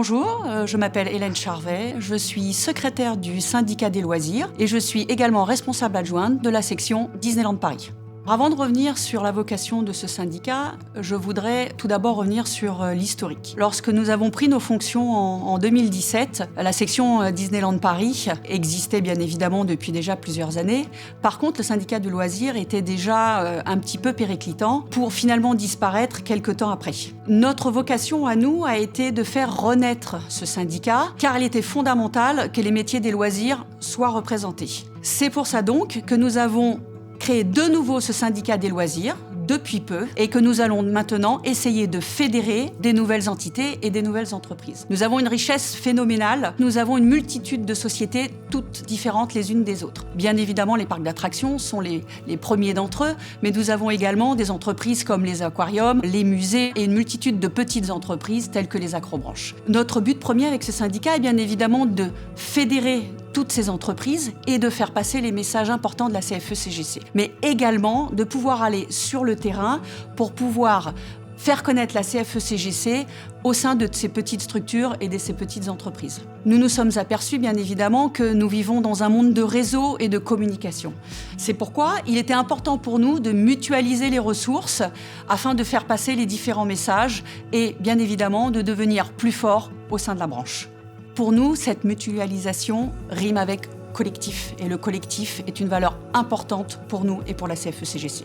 Bonjour, je m'appelle Hélène Charvet, je suis secrétaire du syndicat des loisirs et je suis également responsable adjointe de la section Disneyland Paris. Avant de revenir sur la vocation de ce syndicat, je voudrais tout d'abord revenir sur l'historique. Lorsque nous avons pris nos fonctions en 2017, la section Disneyland Paris existait bien évidemment depuis déjà plusieurs années. Par contre, le syndicat du loisir était déjà un petit peu périclitant pour finalement disparaître quelques temps après. Notre vocation à nous a été de faire renaître ce syndicat car il était fondamental que les métiers des loisirs soient représentés. C'est pour ça donc que nous avons créé de nouveau ce syndicat des loisirs depuis peu et que nous allons maintenant essayer de fédérer des nouvelles entités et des nouvelles entreprises. Nous avons une richesse phénoménale, nous avons une multitude de sociétés toutes différentes les unes des autres. Bien évidemment, les parcs d'attractions sont les premiers d'entre eux, mais nous avons également des entreprises comme les aquariums, les musées et une multitude de petites entreprises telles que les acrobranches. Notre but premier avec ce syndicat est bien évidemment de fédérer toutes ces entreprises et de faire passer les messages importants de la CFE-CGC, mais également de pouvoir aller sur le terrain pour pouvoir faire connaître la CFE-CGC au sein de ces petites structures et de ces petites entreprises. Nous nous sommes aperçus bien évidemment que nous vivons dans un monde de réseau et de communication. C'est pourquoi il était important pour nous de mutualiser les ressources afin de faire passer les différents messages et bien évidemment de devenir plus forts au sein de la branche. Pour nous, cette mutualisation rime avec collectif et le collectif est une valeur importante pour nous et pour la CFE-CGC.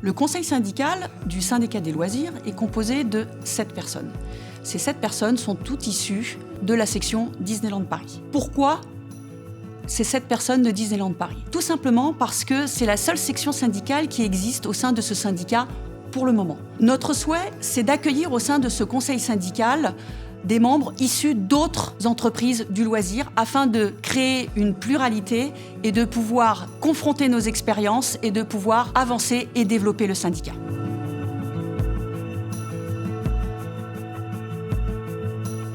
Le conseil syndical du syndicat des loisirs est composé de 7 personnes. Ces 7 personnes sont toutes issues de la section Disneyland Paris. Pourquoi ces 7 personnes de Disneyland Paris? Tout simplement parce que c'est la seule section syndicale qui existe au sein de ce syndicat pour le moment. Notre souhait, c'est d'accueillir au sein de ce conseil syndical des membres issus d'autres entreprises du loisir afin de créer une pluralité et de pouvoir confronter nos expériences et de pouvoir avancer et développer le syndicat.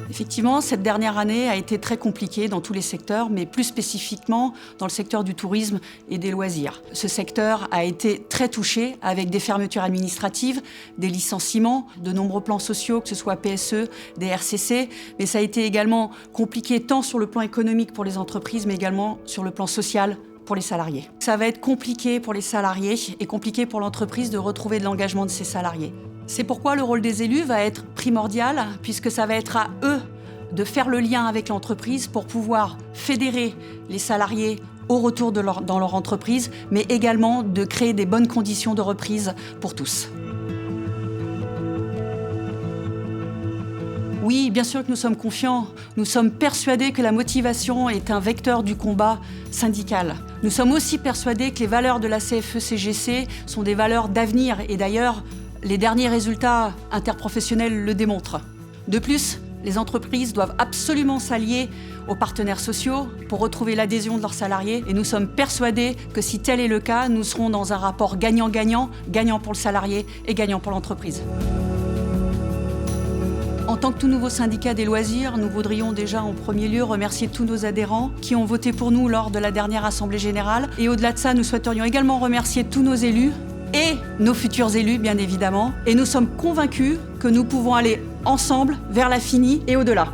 Effectivement, cette dernière année a été très compliquée dans tous les secteurs, mais plus spécifiquement dans le secteur du tourisme et des loisirs. Ce secteur a été très touché avec des fermetures administratives, des licenciements, de nombreux plans sociaux, que ce soit PSE, des RCC, mais ça a été également compliqué tant sur le plan économique pour les entreprises, mais également sur le plan social pour les salariés. Ça va être compliqué pour les salariés et compliqué pour l'entreprise de retrouver de l'engagement de ses salariés. C'est pourquoi le rôle des élus va être primordial, puisque ça va être à eux de faire le lien avec l'entreprise pour pouvoir fédérer les salariés au retour dans leur entreprise, mais également de créer des bonnes conditions de reprise pour tous. Oui, bien sûr que nous sommes confiants. Nous sommes persuadés que la motivation est un vecteur du combat syndical. Nous sommes aussi persuadés que les valeurs de la CFE-CGC sont des valeurs d'avenir et d'ailleurs, les derniers résultats interprofessionnels le démontrent. De plus, les entreprises doivent absolument s'allier aux partenaires sociaux pour retrouver l'adhésion de leurs salariés. Et nous sommes persuadés que si tel est le cas, nous serons dans un rapport gagnant-gagnant, gagnant pour le salarié et gagnant pour l'entreprise. En tant que tout nouveau syndicat des loisirs, nous voudrions déjà en premier lieu remercier tous nos adhérents qui ont voté pour nous lors de la dernière Assemblée générale. Et au-delà de ça, nous souhaiterions également remercier tous nos élus et nos futurs élus, bien évidemment. Et nous sommes convaincus que nous pouvons aller ensemble vers l'infini et au-delà.